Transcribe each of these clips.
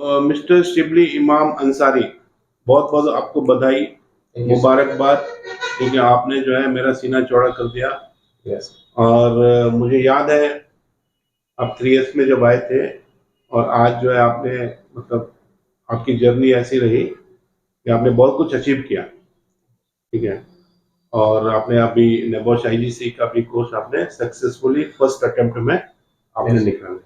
Mister Shibli इमाम अंसारी, बहुत बहुत आपको बधाई, मुबारकबाद, क्योंकि आपने जो है मेरा सीना चौड़ा कर दिया। यस। और मुझे याद है आप 3S में जब आए थे, और आज जो है आपने मतलब आपकी जर्नी ऐसी रही कि आपने बहुत कुछ अचीव किया, ठीक है। और आपने अभी नेबोश आईजीसी का भी कोर्स आपने सक्सेसफुली फर्स्ट अटेम्प्ट में आपने निकाला।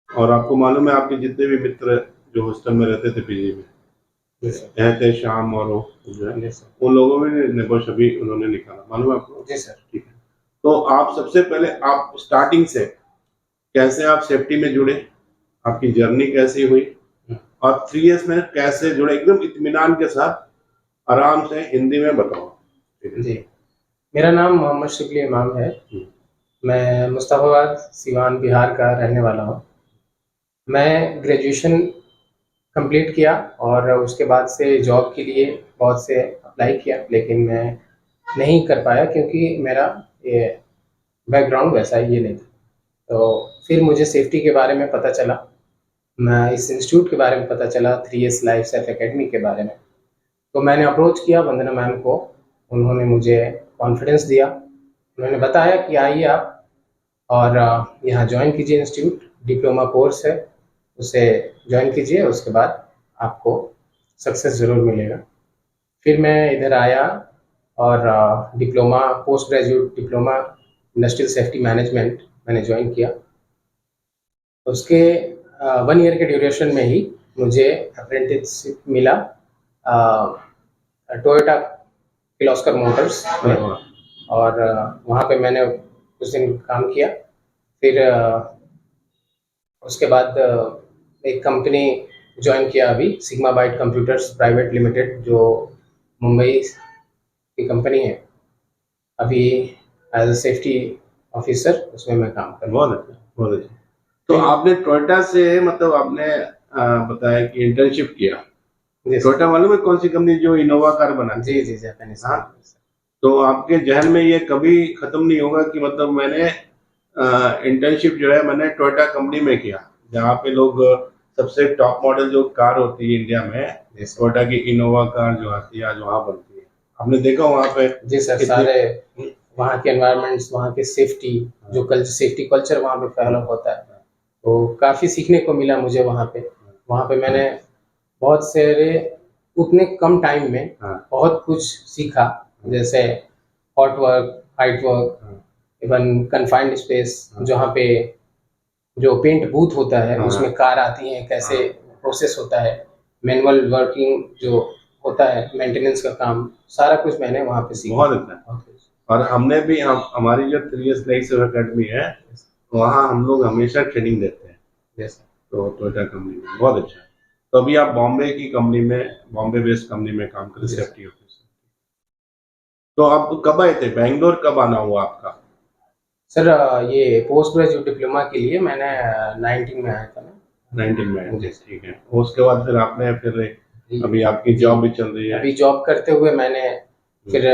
और आपको मालूम है आपके जितने भी मित्र जो हॉस्टल में रहते थे पीजी में, रहते शाम और वो जो है, उन लोगों में नेबोश अभी उन्होंने निकाला, मालूम है आपको? जी सर। ठीक है। तो आप सबसे पहले आप स्टार्टिंग से कैसे आप सेफ्टी में जुड़े, आपकी जर्नी कैसी हुई, और 3S में कैसे जुड़े, एकदम इत्मीनान के साथ आराम से हिंदी में बताओ। जी, मेरा नाम मोहम्मद शिबली इमाम है। मैं मुस्तफ़ाबाद सिवान बिहार का रहने वाला हूँ। मैं ग्रेजुएशन कंप्लीट किया और उसके बाद से जॉब के लिए बहुत से अप्लाई किया, लेकिन मैं नहीं कर पाया क्योंकि मेरा ये बैकग्राउंड वैसा ये नहीं था। तो फिर मुझे सेफ्टी के बारे में पता चला, मैं इस इंस्टीट्यूट के बारे में पता चला, 3S लाइफ सेफ एकेडमी के बारे में। तो मैंने अप्रोच किया वंदना मैम को, उन्होंने मुझे कॉन्फिडेंस दिया, उन्होंने बताया कि आइए आप और यहाँ ज्वाइन कीजिए, इंस्टीट्यूट डिप्लोमा कोर्स है, उसे ज्वाइन कीजिए, उसके बाद आपको सक्सेस ज़रूर मिलेगा। फिर मैं इधर आया और diploma post graduate diploma industrial safety management मैंने ज्वाइन किया। उसके 1 ईयर के ड्यूरेशन में ही मुझे अप्रेंटिसशिप मिला टोयोटा किर्लोस्कर मोटर्स में, और वहाँ पे मैंने कुछ दिन काम किया। फिर उसके बाद एक कंपनी ज्वाइन किया अभी, Sigma Byte Computers Private Limited, जो मुंबई की कंपनी है। अभी एज अ सेफ्टी ऑफिसर उसमें मैं काम कर रहा हूँ। बहुत अच्छा, बहुत अच्छा। तो आपने टोयोटा से मतलब आपने बताया कि इंटर्नशिप किया। टोयोटा मालूम है कौन सी कंपनी जो इनोवा कार बनाती है? जी जी, जापानीज। हाँ। तो आपके जहन में ये कभी खत्म नहीं होगा कि मतलब मैंने इंटर्नशिप जो है मैंने टोयोटा कंपनी में किया, जहाँ पे लोग सबसे टॉप मॉडल जो कार होती है इंडिया में, टोयोटा की इनोवा कार जो आती है आज वहाँ बनती है। आपने देखा वहाँ पे? जी सर, सारे वहाँ के एनवायरनमेंट्स, वहाँ के सेफ्टी, जो कल्चर, सेफ्टी कल्चर वहाँ पे फैला होता है, तो काफ़ी सीखने को मिला मुझे वहाँ पे। वहाँ पे मैंने बहुत सारे उतने कम टाइम में बहुत कुछ सीखा, जैसे hot work, height work, even confined space, जहाँ पे जो पेंट बूथ होता है उसमें कार आती है, कैसे प्रोसेस होता है, मैनुअल वर्किंग जो होता है, मेंटेनेंस का काम, सारा कुछ मैंने वहाँ पे सीखा। बहुत अच्छा। और हमने भी हमारी जो 3S लाइफ अकेडमी है, वहाँ हम लोग हमेशा ट्रेनिंग देते हैं। यस। तो टोयोटा कंपनी में बहुत अच्छा है। तो अभी आप बॉम्बे की कंपनी में, बॉम्बे बेस्ड कंपनी में काम कर रहे हैं सेफ्टी ऑफिसर। तो आप कब आए थे बैंगलोर, कब आना हुआ आपका? सर ये पोस्ट ग्रेजुएट डिप्लोमा के लिए मैंने 19 में आया था। 19 में आए थे, ठीक है। उसके बाद फिर आपने फिर अभी आपकी जॉब भी चल रही है? अभी जॉब करते हुए मैंने फिर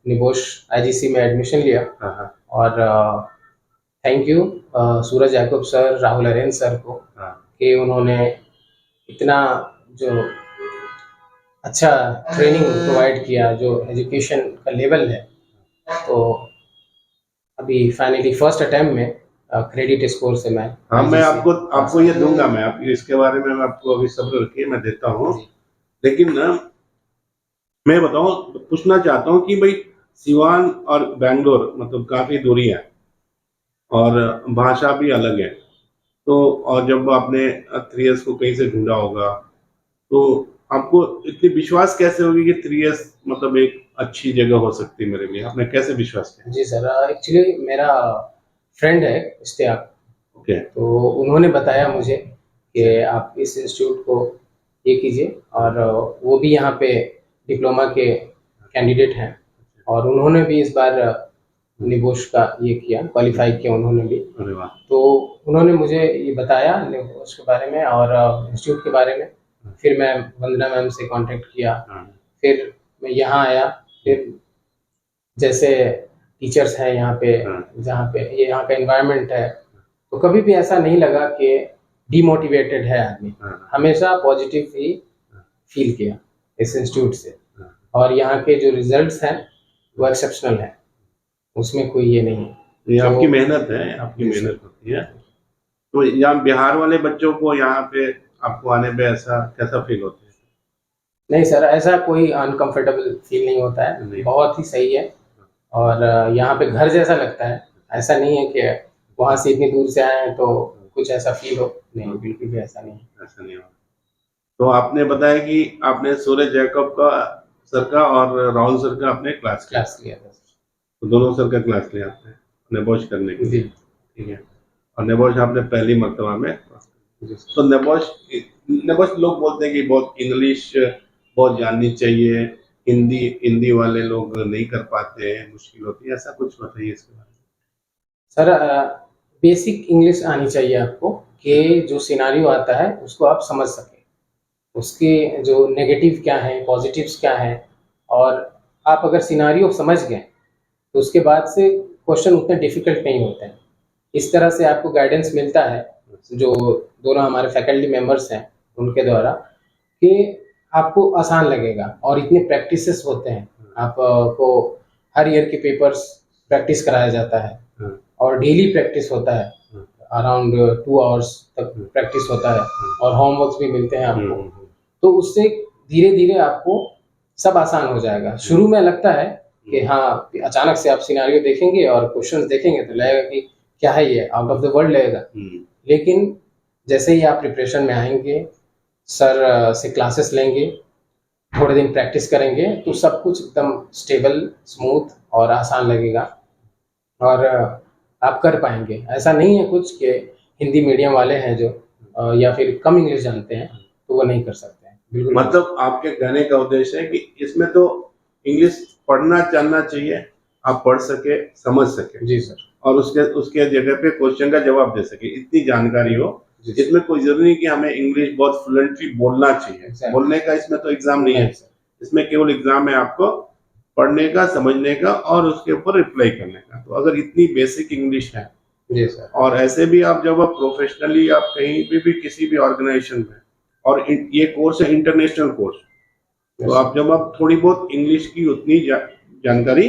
निबोश आईजीसी में एडमिशन लिया। और thank you Suraj Yakub sir, Rahul Aren sir को, कि उन्होंने इतना जो अच्छा ट्रेनिंग प्रोवाइड किया, जो एजुकेशन का लेवल है। तो अभी फाइनली फर्स्ट अटेम्प्ट में क्रेडिट स्कोर से मैं मैं आपको ये दूंगा, मैं आप इसके बारे में आपको अभी सब्र रखिए, मैं देता हूँ। लेकिन ना मैं बताऊँ, पूछना चाहता हूँ कि भाई सिवान और बैंगलोर मतलब काफी दूरी है और भाषा भी अलग है। तो और जब आपने 3S को कहीं से ढूंढा होगा, तो आपको इतनी विश्वास कैसे होगी कि 3S मतलब एक अच्छी जगह हो सकती है मेरे लिए? आपने कैसे विश्वास किया? जी सर, एक्चुअली मेरा फ्रेंड है इश्तियाक, ओके। तो उन्होंने बताया मुझे कि आप इस इंस्टीट्यूट को ये कीजिए, और वो भी यहाँ पे डिप्लोमा के कैंडिडेट हैं, और उन्होंने भी इस बार निबोश का ये किया, क्वालिफाई किया उन्होंने भी। अरे वाह। तो उन्होंने मुझे ये बताया निबोश के बारे में और इंस्टीट्यूट के बारे में। फिर मैं वंदना मैम से कांटेक्ट किया, फिर मैं यहाँ आया। फिर जैसे टीचर्स हैं यहाँ पे, जहाँ पे ये यहाँ का एनवायरनमेंट है, तो कभी भी ऐसा नहीं लगा कि डीमोटिवेटेड है आदमी, हाँ, हमेशा पॉजिटिव ही फील किया इस इंस्टीट्यूट से। हाँ। और यहाँ के जो रिजल्ट्स हैं वो एक्सेप्शनल है, उसमें कोई ये नहीं है। ये जो आपकी मेहनत है, आपकी जी सर। मेहनत होती है। तो यहाँ बिहार वाले बच्चों को यहाँ पे आपको आने पे ऐसा कैसा फील होता है? नहीं सर, ऐसा कोई अनकंफर्टेबल फील नहीं होता है, नहीं। बहुत ही सही है। और यहाँ पे घर जैसा लगता है, ऐसा नहीं है कि वहाँ से इतनी दूर से आए हैं तो कुछ ऐसा फील हो, नहीं बिल्कुल भी ऐसा नहीं है। ऐसा नहीं होगा। तो आपने बताया कि आपने सूरज जैकब का सर का और राहुल सर का आपने क्लास किया, क्लास लिया था सर। तो दोनों सर का क्लास लिया आपने नेबोश करने के लिए, जी ठीक है। और नेबोश आपने पहली मर्तबा में जी तो नेबोश नेबोश लोग बोलते हैं कि बहुत इंग्लिश बहुत जाननी चाहिए, हिंदी हिंदी वाले लोग नहीं कर पाते हैं, मुश्किल होती है, ऐसा कुछ बताइए इसके बारे सर, बेसिक इंग्लिश आनी चाहिए आपको कि जो सिनारियो आता है उसको आप समझ सकें, उसके जो नेगेटिव क्या है, पॉजिटिव्स क्या है। और आप अगर सिनारियो समझ गए तो उसके बाद से क्वेश्चन उतने डिफिकल्ट नहीं होते हैं। इस तरह से आपको गाइडेंस मिलता है जो दोनों हमारे फैकल्टी मेंबर्स हैं उनके द्वारा, कि आपको आसान लगेगा। और इतने प्रैक्टिसेस होते हैं, आपको हर ईयर के पेपर्स प्रैक्टिस कराया जाता है में? और डेली प्रैक्टिस होता है, अराउंड 2 आवर्स तक प्रैक्टिस होता है और होमवर्क्स भी मिलते हैं आपको। तो उससे धीरे धीरे आपको सब आसान हो जाएगा। शुरू में लगता है कि हाँ, अचानक से आप सिनारियो देखेंगे और क्वेश्चंस देखेंगे तो लगेगा कि क्या है ये, आउट ऑफ द वर्ल्ड लगेगा। लेकिन जैसे ही आप प्रिपरेशन में आएंगे, सर से क्लासेस लेंगे, थोड़े दिन प्रैक्टिस करेंगे तो सब कुछ एकदम स्टेबल, स्मूथ और आसान लगेगा और आप कर पाएंगे। ऐसा नहीं है कुछ कि हिंदी मीडियम वाले हैं जो या फिर कम इंग्लिश जानते हैं तो वो नहीं कर सकते हैं, बिल्कुल। मतलब आपके कहने का उद्देश्य है कि इसमें तो इंग्लिश पढ़ना जानना चाहिए, आप पढ़ सके, समझ सके, जी सर। और उसके उसके जगह पे क्वेश्चन का जवाब दे सके, इतनी जानकारी हो। जी सर। इसमें कोई जरूरी नहीं कि हमें इंग्लिश बहुत फ्लुएंटली बोलना चाहिए। Exactly. बोलने का इसमें तो एग्जाम नहीं है, नहीं सर। इसमें केवल एग्जाम है आपको पढ़ने का, समझने का और उसके ऊपर रिप्लाई करने का। तो अगर इतनी बेसिक इंग्लिश है, जी सर। और ऐसे भी आप जब आप प्रोफेशनली आप कहीं भी किसी भी ऑर्गेनाइजेशन में, और ये कोर्स है इंटरनेशनल कोर्स, तो आप जब आप थोड़ी बहुत इंग्लिश की उतनी जानकारी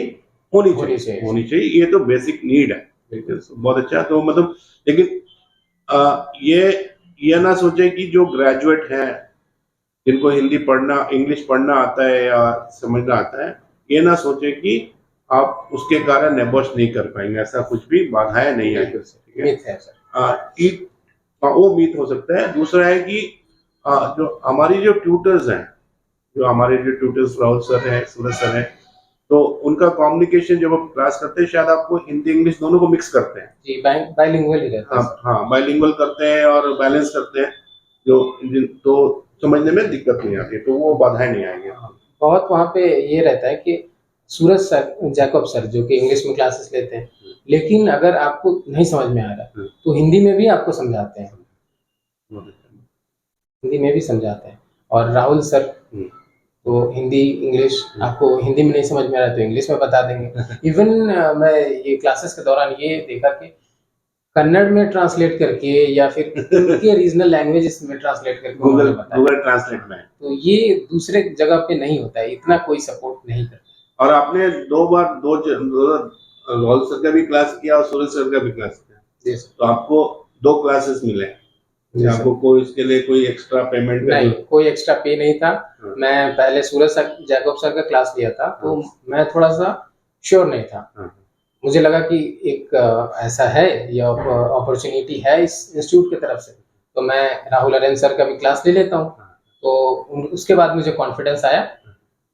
होनी चाहिए, ये तो बेसिक नीड है। बहुत अच्छा। तो मतलब लेकिन ये ना सोचे कि जो ग्रेजुएट हैं जिनको हिंदी पढ़ना, इंग्लिश पढ़ना आता है या समझना आता है, ये ना सोचे कि आप उसके कारण नेबोश नहीं कर पाएंगे, ऐसा कुछ भी बाधाएं नहीं आएगी। मिथ है सर। वो मिथ हो सकता है। दूसरा है कि जो हमारी जो ट्यूटर्स हैं, राहुल सर हैं, सूरज सर हैं, तो उनका कम्युनिकेशन जब आप क्लास करते हैं, शायद आपको हिंदी इंग्लिश दोनों को मिक्स करते हैं। जी, बाइलिंगुअल ही रहता है। हाँ, बाइलिंगुअल करते हैं और बैलेंस करते हैं, तो समझने में दिक्कत नहीं आती, तो वो बाधाएं नहीं आएंगी। बहुत वहाँ पे ये रहता है कि सूरज सर, जैकब सर जो कि इंग्लिश में क्लासेस लेते हैं, लेकिन अगर आपको नहीं समझ में आ रहा तो हिंदी में भी आपको समझाते हैं, हिंदी में भी समझाते हैं। और राहुल सर तो हिंदी इंग्लिश, आपको हिंदी में नहीं समझ में आ रहा तो इंग्लिश में बता देंगे। इवन मैं ये क्लासेस के दौरान ये देखा कि कन्नड़ में ट्रांसलेट करके या फिर उनके रीजनल लैंग्वेजेस में ट्रांसलेट करके गूगल ट्रांसलेट में, तो ये दूसरे जगह पे नहीं होता है, इतना कोई सपोर्ट नहीं करता। और आपने दो राहुल सर का भी क्लास किया और सूरज सर का भी क्लास किया, तो आपको 2 क्लासेस मिले, आपको कोई इसके लिए कोई एक्स्ट्रा पेमेंट नहीं, कोई एक्स्ट्रा पे नहीं था। मैं पहले सूरज सर, जैकब सर का क्लास लिया था तो मैं थोड़ा सा श्योर नहीं था। मुझे लगा कि एक ऐसा है, ये अपॉर्चुनिटी है इस इंस्टीट्यूट की तरफ से, तो मैं राहुल अरेन सर का भी क्लास ले लेता हूँ। तो उसके बाद मुझे कॉन्फिडेंस आया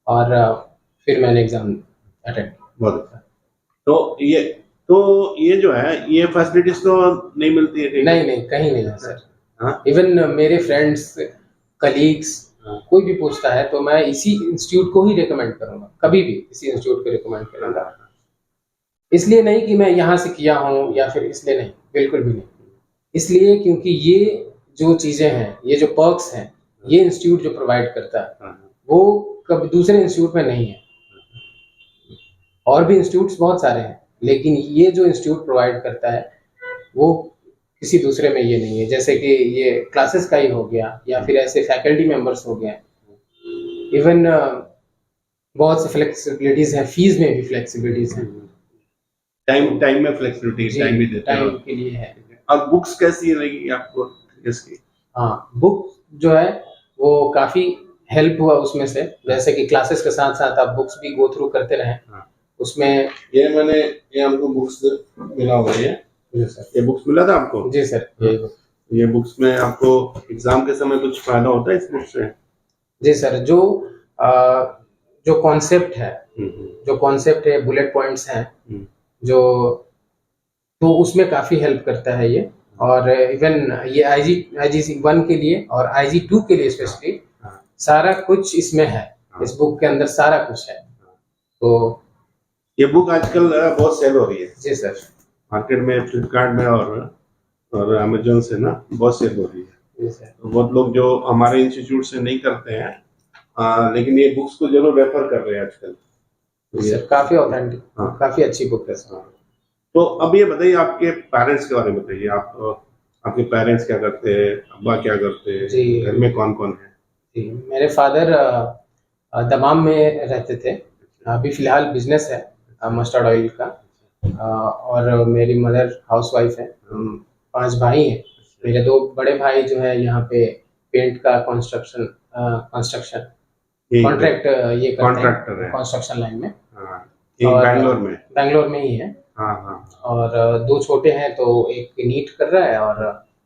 और फिर मैंने एग्जाम अटेंड किया। बहुत अच्छा। तो ये जो है, ये फैसिलिटीज तो नहीं मिलती है? नहीं, कहीं नहीं है सर। इवन मेरे फ्रेंड्स, कलीग्स, कोई भी पूछता है तो मैं इसी इंस्टीट्यूट को ही रिकमेंड करूंगा, कभी भी इसी इंस्टीट्यूट को रिकमेंड करूंगा। इसलिए नहीं कि मैं यहाँ से किया हूँ या फिर इसलिए नहीं, बिल्कुल भी नहीं। इसलिए क्योंकि ये जो चीजें हैं, ये जो पर्क्स हैं, ये इंस्टीट्यूट जो प्रोवाइड करता है वो कभी दूसरे इंस्टीट्यूट में नहीं है। और भी इंस्टीट्यूट्स बहुत सारे हैं, लेकिन ये जो इंस्टीट्यूट प्रोवाइड करता है वो किसी दूसरे में ये नहीं है, जैसे कि ये क्लासेस का ही हो गया या फिर ऐसे फैकल्टी मेंबर्स हो गए, इवन बहुत से फ्लेक्सिबिलिटीज हैं, फीस में भी फ्लेक्सिबिलिटीज हैं। टाइम में फ्लेक्सिबिलिटी, जी, टाइम भी देते हैं। टाइम के लिए है। और बुक्स कैसी लगी आपको इसकी? हाँ, बुक जो है वो काफी हेल्प हुआ उसमें से, जैसे कि क्लासेस के साथ साथ आप बुक्स भी गो थ्रू करते रहें। हाँ। उसमें ये हमको बुक्स मिला हुआ है। जी सर। ये बुक्स मिला था आपको? जी सर। ये बुक्स में आपको एग्जाम के समय कुछ फायदा होता है इस बुक से? जी सर, जो कॉन्सेप्ट है, बुलेट पॉइंट्स हैं, जो तो उसमें काफी हेल्प करता है ये। और इवन ये IG1 के लिए और IG2 के लिए स्पेशली सारा कुछ इसमें है, इस बुक के अंदर सारा कुछ है। तो ये बुक आजकल बहुत सेल हो रही है। जी सर। मार्केट में, फ्लिपकार्ट में और अमेजोन से ना बहुत सेल हो रही है। जी सर। तो बहुत लोग जो हमारे इंस्टीट्यूट से नहीं करते हैं, लेकिन ये बुक्स को जरूर रेफर कर रहे हैं आजकल। जी सर, काफी ऑथेंटिक, हाँ। काफी अच्छी बुक है सर। तो अब ये बताइए, आपके पेरेंट्स के बारे में बताइए। आपके पेरेंट्स क्या करते हैं, अब्बा क्या करते हैं, जी। घर में कौन कौन है? जी, मेरे फादर दमाम में रहते थे, अभी फिलहाल बिजनेस है मस्टर्ड ऑयल का। और मेरी मदर हाउसवाइफ है। हम 5 भाई हैं। मेरे 2 बड़े भाई जो है यहाँ पे पेंट का कंस्ट्रक्शन कॉन्ट्रैक्ट ये करते कॉन्ट्रैक्टर है हैं कंस्ट्रक्शन लाइन में। हाँ, ये और बैंगलोर में ही है। हाँ हाँ। और 2 छोटे हैं, तो एक नीट कर रहा है और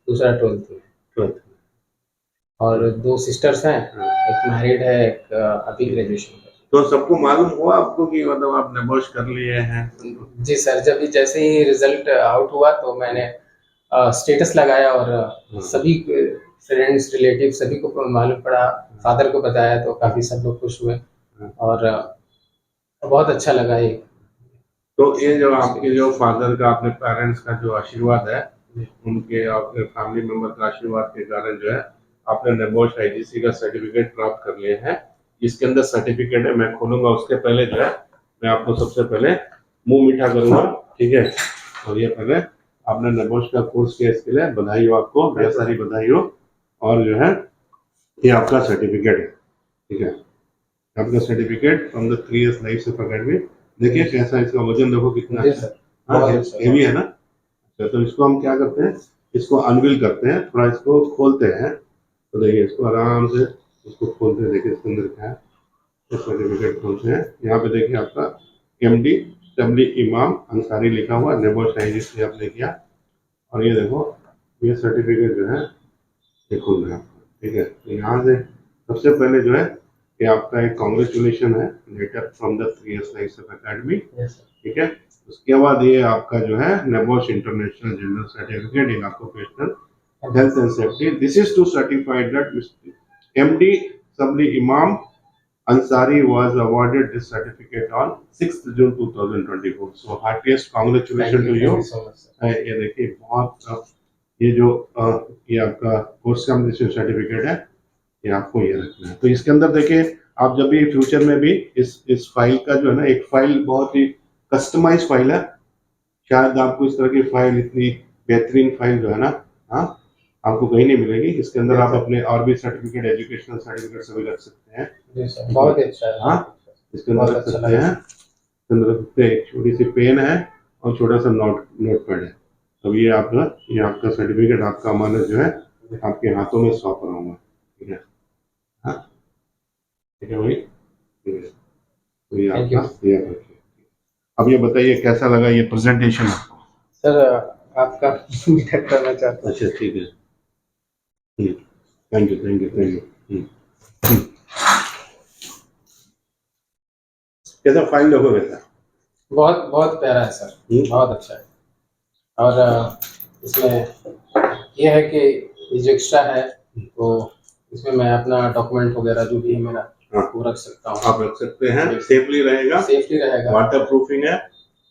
दूसरा 12th में। 12th। और 2 सिस्टर्स हैं, एक मैरिड है, एक अभी ग्रेजुएशन कर। तो सबको मालूम हुआ आपको कि मतलब आप नबोश कर लिए हैं? जी सर, जैसे ही रिजल्ट आउट हुआ तो मैंने स्टेटस लगाया और सभी फ्रेंड्स, रिलेटिव सभी को मालूम पड़ा। फादर को बताया तो काफी सब लोग खुश हुए और बहुत अच्छा लगा ये। तो ये जो आपके जो फादर का, अपने पेरेंट्स का जो आशीर्वाद है, उनके आपके फैमिली मेंबर का आशीर्वाद के कारण जो है आपने नबोश IGC का सर्टिफिकेट प्राप्त कर लिए हैं। इसके अंदर सर्टिफिकेट है, मैं खोलूंगा उसके पहले जो है मैं आपको सबसे पहले मुंह मीठा करूंगा, ठीक है? और ये पहले आपने नबोश का कोर्स किया, इसके लिए बधाई हो आपको, बहुत सारी बधाई हो। और जो है ये आपका सर्टिफिकेट है, ठीक है? आपका certificate from the 3 years life safe academy. देखिए कैसा इसका वजन, देखो कितना हेवी है ना। तो इसको हम क्या करते हैं, इसको अनवील करते हैं, थोड़ा इसको खोलते हैं। तो देखिए इसको आराम से इसको खोलते हैं, देखिए इसके अंदर क्या है। सर्टिफिकेट खोलते हैं, यहाँ पे देखिए आपका MD शबली इमाम अंसारी लिखा हुआ, नबोश IGC आपने किया। और ये देखो ये सर्टिफिकेट जो है ये खुल रहा है, ठीक है? यहाँ से सबसे पहले जो है ये आपका एक कांग्रेचुलेशन है letter from the 3 years life safe academy, ठीक है? उसके बाद ये आपका जो है NEBOSH international general certificate in occupational health and safety. This is to certified that MD Sabli Imam Ansari was awarded this certificate on 6th June 2024. So heartiest congratulations to you. ये देखिए बहुत ये जो ये आपका कोर्स कम्प्लीशन सर्टिफिकेट है, ये आपको ये रखना है। तो इसके अंदर देखिए आप जब भी फ्यूचर में भी इस फाइल का जो है ना, एक फाइल बहुत ही कस्टमाइज फाइल है, शायद आपको इस तरह की फाइल, इतनी बेहतरीन फाइल जो है ना, हाँ, आपको कहीं नहीं मिलेगी। इसके अंदर आप अपने और भी सर्टिफिकेट, एजुकेशनल सर्टिफिकेट सभी रख सकते हैं। बहुत अच्छा है। हाँ, इसके अंदर रख सकते हैं। इसके अंदर रख सकते हैं, एक छोटी सी पेन है और छोटा सा नोट पैड है। अब ये आपका सर्टिफिकेट, आपका अमानत जो है आपके हाथों में सौंप रहा हूँ मैं, ठीक है? हाँ, ठीक है भाई, ठीक है? तो ये आपका ये रखिए। अब ये बताइए कैसा लगा ये प्रेजेंटेशन आपको? सर आपका मीठा करना चाहता हूँ। अच्छा, ठीक है, थैंक यू। कैसा फाइल देखो कैसा? बहुत प्यारा है सर, बहुत अच्छा है। और इसमें यह है कि ये जो एक्स्ट्रा है तो इसमें मैं अपना डॉक्यूमेंट वगैरह जो भी है मेरा वो रख सकता हूँ। आप रख सकते हैं, सेफली रहेगा, वाटर प्रूफिंग है।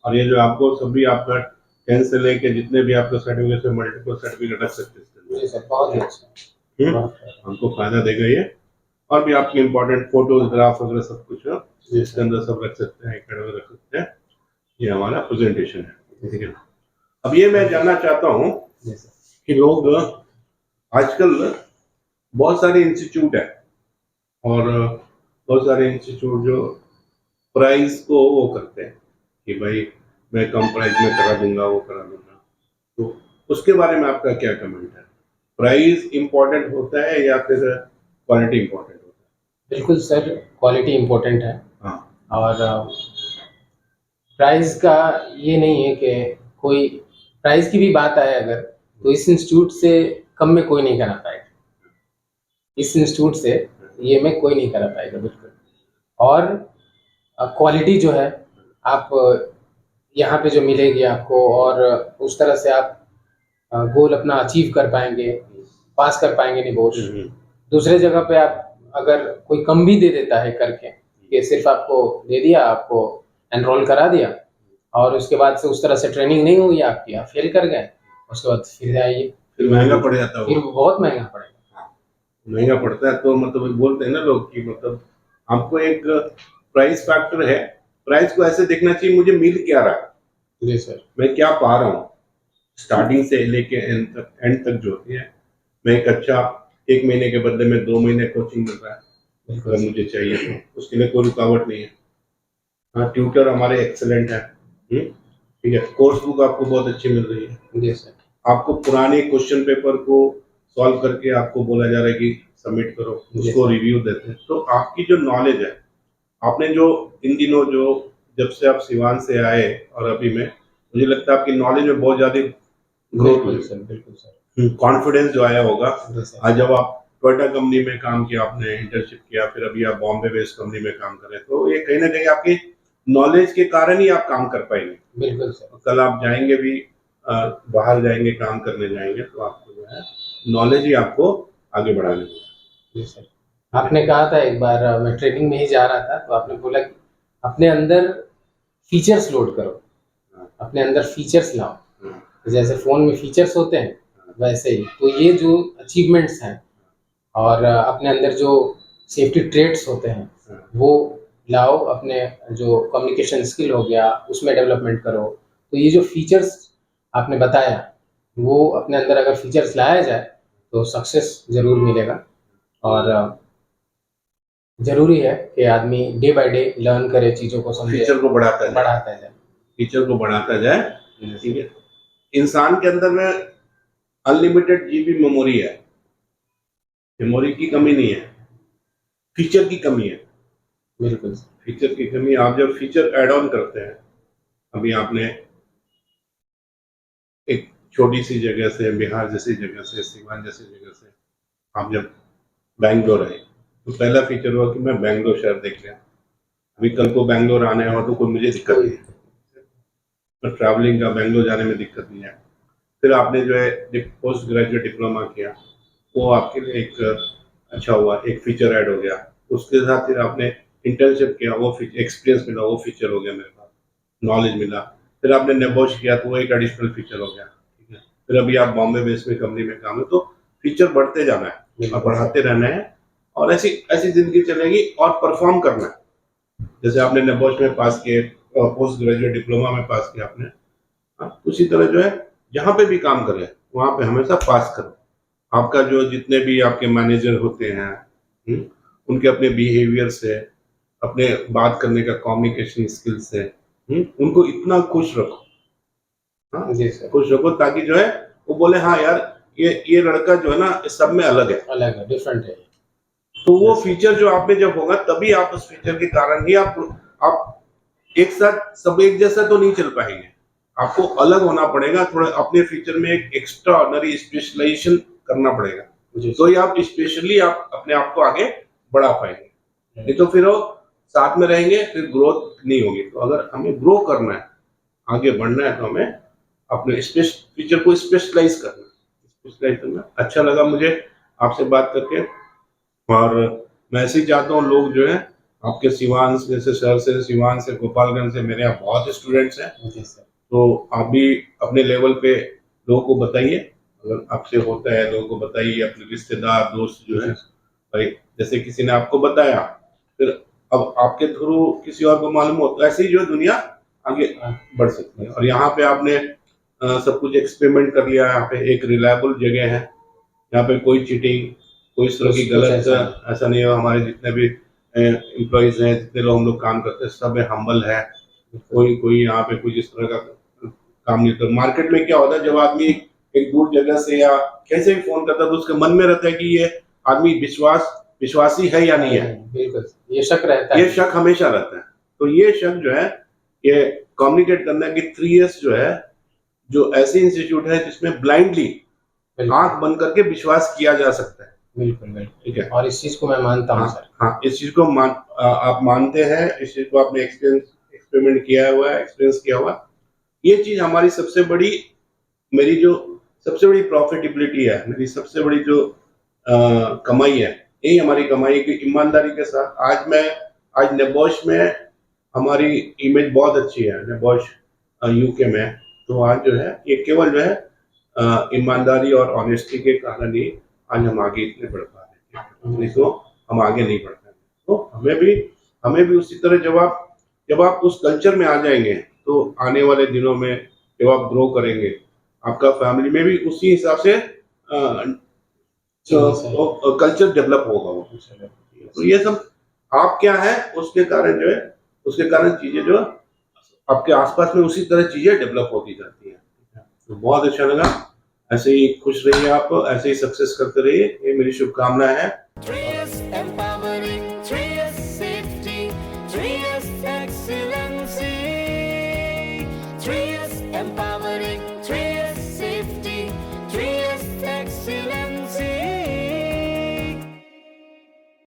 और ये जो आपको सभी आपका 10 से लेके जितने भी आपका सर्टिफिकेट है, मल्टीपल सर्टिफिकेट रख सकते हैं। जी सर, बहुत अच्छा, हमको फायदा देगा ये। और भी आपके इंपॉर्टेंट फोटोग्राफ वगैरह सब कुछ है इसके अंदर, सब रख सकते हैं, एक रख सकते हैं। ये हमारा प्रेजेंटेशन है, ठीक है? अब ये मैं जानना चाहता हूँ कि लोग आजकल बहुत सारे इंस्टीट्यूट है और बहुत सारे इंस्टीट्यूट जो प्राइस को वो करते हैं कि भाई मैं कम प्राइस में करा दूंगा, वो करा दूंगा। तो उसके बारे में आपका क्या कमेंट है? प्राइस इंपॉर्टेंट होता है या फिर क्वालिटी इंपॉर्टेंट होता बिल्कुल सर, क्वालिटी इम्पोर्टेंट है। है? हाँ, और प्राइस का ये नहीं है कि कोई प्राइस की भी बात आए अगर, तो इस इंस्टीट्यूट से कम में कोई नहीं करा पाएगा। इस इंस्टीट्यूट से ये में कोई नहीं करा पाएगा बिल्कुल। और क्वालिटी जो है आप यहाँ पे जो मिलेगी आपको, और उस तरह से आप गोल अपना अचीव कर पाएंगे, पास कर पाएंगे निबोश। दूसरे जगह पे आप अगर कोई कम भी दे देता है करके, कि सिर्फ आपको दे दिया, आपको एनरोल करा दिया, और उसके बाद से उस तरह से ट्रेनिंग नहीं हुई आपकी, आप फेल कर गए, उसके बाद फिर आइए, फिर महंगा पड़ जाता है फिर वो। बहुत महंगा पड़ेगा। महंगा पड़ता है तो मतलब बोलते हैं ना लोग कि मतलब आपको एक प्राइस फैक्टर है, प्राइस को ऐसे देखना चाहिए मुझे मिल क्या रहा है, जी सर। मैं क्या पा रहा हूँ स्टार्टिंग से लेके एंड तक जो होती है। मैं एक अच्छा 1 महीने के बदले में 2 महीने कोचिंग मिल रहा है अगर मुझे चाहिए तो उसके लिए कोई रुकावट नहीं है। हाँ, ट्यूटर हमारे एक्सेलेंट है। ठीक है, कोर्स बुक आपको बहुत अच्छी मिल रही है। जी सर। आपको पुराने क्वेश्चन पेपर को सॉल्व करके आपको बोला जा रहा है कि सबमिट करो, उसको रिव्यू देते हैं। तो आपकी जो नॉलेज है, आपने जो इन दिनों जो जब से आप सिवान से आए और अभी में, मुझे लगता है आपकी नॉलेज में बहुत ज्यादा ग्रोथ हुई। बिल्कुल सर। कॉन्फिडेंस जो आया होगा जी सर। आज जब आप टोयोटा कंपनी में काम किया, आपने इंटर्नशिप किया, फिर अभी आप बॉम्बे बेस्ड कंपनी में काम कर रहे हैं, तो ये कहीं ना कहीं आपकी नॉलेज के कारण ही आप काम कर पाएंगे। बिल्कुल सर। कल आप जाएंगे भी बाहर जाएंगे, काम करने जाएंगे, तो आपको जो है नॉलेज ही आपको आगे बढ़ाने देगा। जी सर। आपने कहा था एक बार, मैं ट्रेनिंग में ही जा रहा था, तो आपने बोला कि अपने अंदर फीचर्स लोड करो, अपने अंदर फीचर्स लाओ। जैसे फोन में फीचर्स होते हैं वैसे ही, तो ये जो अचीवमेंट्स हैं और अपने अंदर जो सेफ्टी ट्रेट्स होते हैं वो लाओ, अपने जो कम्युनिकेशन स्किल हो गया उसमें डेवलपमेंट करो। तो ये जो फीचर्स आपने बताया, वो अपने अंदर अगर फीचर्स लाया जाए तो सक्सेस जरूर मिलेगा। और जरूरी है कि आदमी डे बाय डे लर्न करे, चीज़ों को समझे, फीचर को बढ़ाता जाए। फीचर को बढ़ाता जाए। ठीक है, इंसान के अंदर में अनलिमिटेड जीबी मेमोरी है, मेमोरी की कमी नहीं है, फीचर की कमी है। बिल्कुल फीचर की कमी। आप जब फीचर ऐड ऑन करते हैं, अभी आपने एक छोटी सी जगह से, बिहार जैसी जगह से, सीवान जैसी जगह से आप जब बैंगलोर आए, तो पहला फीचर हुआ कि मैं बैंगलोर शहर देख लिया। अभी कल को बैंगलोर आने हो तो कोई मुझे दिक्कत नहीं है, तो ट्रैवलिंग का बैंगलोर जाने में दिक्कत नहीं है। फिर आपने जो है पोस्ट ग्रेजुएट डिप्लोमा किया, वो आपके लिए एक अच्छा हुआ, एक फीचर ऐड हो गया। उसके साथ फिर आपने इंटर्नशिप किया, वो एक्सपीरियंस मिला, वो फीचर हो गया मेरे पास, नॉलेज मिला। फिर आपने नेबोश किया तो वो एक एडिशनल फीचर हो गया। ठीक है, फिर अभी आप बॉम्बे बेस में कंपनी में काम है, तो फीचर बढ़ते जाना है और बढ़ाते रहना है, और ऐसी ऐसी जिंदगी चलेगी और परफॉर्म करना है। जैसे आपने नेबोश में पास किए, पोस्ट ग्रेजुएट डिप्लोमा में पास किया आपने, उसी तरह जो है जहाँ पे भी काम करें वहाँ पे हमेशा पास करो। आपका जो जितने भी आपके मैनेजर होते हैं, उनके अपने बिहेवियर से, अपने बात करने का कम्युनिकेशन स्किल से, उनको इतना खुश रखो, हाँ जी सर। खुश रखो, ताकि जो है वो बोले हाँ यार ये लड़का जो है ना इस सब में अलग है, डिफरेंट है। तो वो फीचर जो आप में जब होगा तभी आप उस फीचर के कारण ही आप एक साथ सब एक जैसा तो नहीं चल पाएंगे, आपको अलग होना पड़ेगा, थोड़ा अपने फीचर में एक एक्स्ट्रा ऑर्डिनरी स्पेशलाइजेशन करना पड़ेगा, तो ये आप स्पेशली आप अपने आप को आगे बढ़ा पाएंगे। नहीं तो फिर वो साथ में रहेंगे, फिर ग्रोथ नहीं होगी। तो अगर हमें ग्रो करना है, आगे बढ़ना है, तो हमें अपने फीचर को स्पेशलाइज करना। अच्छा लगा मुझे आपसे बात करके, और मैं ऐसे ही चाहता हूँ लोग जो है आपके सिवान जैसे शहर से, सिवान से, गोपालगंज से, मेरे यहाँ बहुत स्टूडेंट्स हैं, तो आप भी अपने लेवल पे लोगों को बताइए, अगर आपसे होता है लोगों को बताइए, अपने रिश्तेदार दोस्त जो है, भाई जैसे किसी ने आपको बताया, फिर अब आपके थ्रू किसी और को मालूम हो, तो ऐसे ही जो दुनिया आगे बढ़ सकती है। और यहाँ पे आपने सब कुछ एक्सपेरिमेंट कर लिया। यहाँ पे एक रिलायबल जगह है, यहाँ पे कोई चीटिंग, कोई इस तरह की कुछ गलत ऐसा ऐसा नहीं है। हमारे जितने भी एम्प्लॉयज हैं, जितने लोग हम लोग काम करते हैं, सब हम्बल है। कोई कोई यहाँ पे कुछ इस तरह का काम नहीं करता। मार्केट में क्या होता है, जब आदमी एक दूर जगह से या कैसे भी फोन करता है तो उसके मन में रहता है कि ये आदमी विश्वासी है या नहीं है। बिल्कुल, ये शक रहता है। ये शक हमेशा रहता है। तो ये शक जो है, ये कम्युनिकेट करना है कि 3S जो है, जो ऐसी इंस्टीट्यूट है जिसमें ब्लाइंडली आंख बंद करके विश्वास किया जा सकता है। बिल्कुल बिल्कुल, ठीक है। और इस चीज को मैं मानता हूँ सर। हाँ, इस चीज को आप मानते हैं, इस चीज को आपने एक्सपेरिमेंट किया हुआ है, एक्सपीरियंस किया हुआ। ये चीज हमारी सबसे बड़ी, मेरी जो सबसे बड़ी प्रॉफिटेबिलिटी है, मेरी सबसे बड़ी जो कमाई है, यही हमारी कमाई की ईमानदारी के साथ। आज नेबॉश में हमारी इमेज बहुत अच्छी है, नेबॉश यूके में। तो आज जो है ये केवल जो है ईमानदारी और ऑनेस्टी के कारण ही आज हम आगे इतने बढ़ पा रहे हैं, नहीं तो हम आगे नहीं बढ़ पाएंगे। तो हमें भी उसी तरह जब आप उस कल्चर में आ जाएंगे, तो आने वाले दिनों में जब आप ग्रो करेंगे, आपका फैमिली में भी उसी हिसाब से कल्चर डेवलप होगा वो। तो ये सब आप क्या है, उसके कारण चीजें जो आपके आसपास में उसी तरह चीजें डेवलप होती जाती है। तो बहुत अच्छा लगा। ऐसे ही खुश रहिए, आप ऐसे ही सक्सेस करते रहिए, ये मेरी शुभकामनाएं है। 3S empowering, 3S safety, 3S excellency.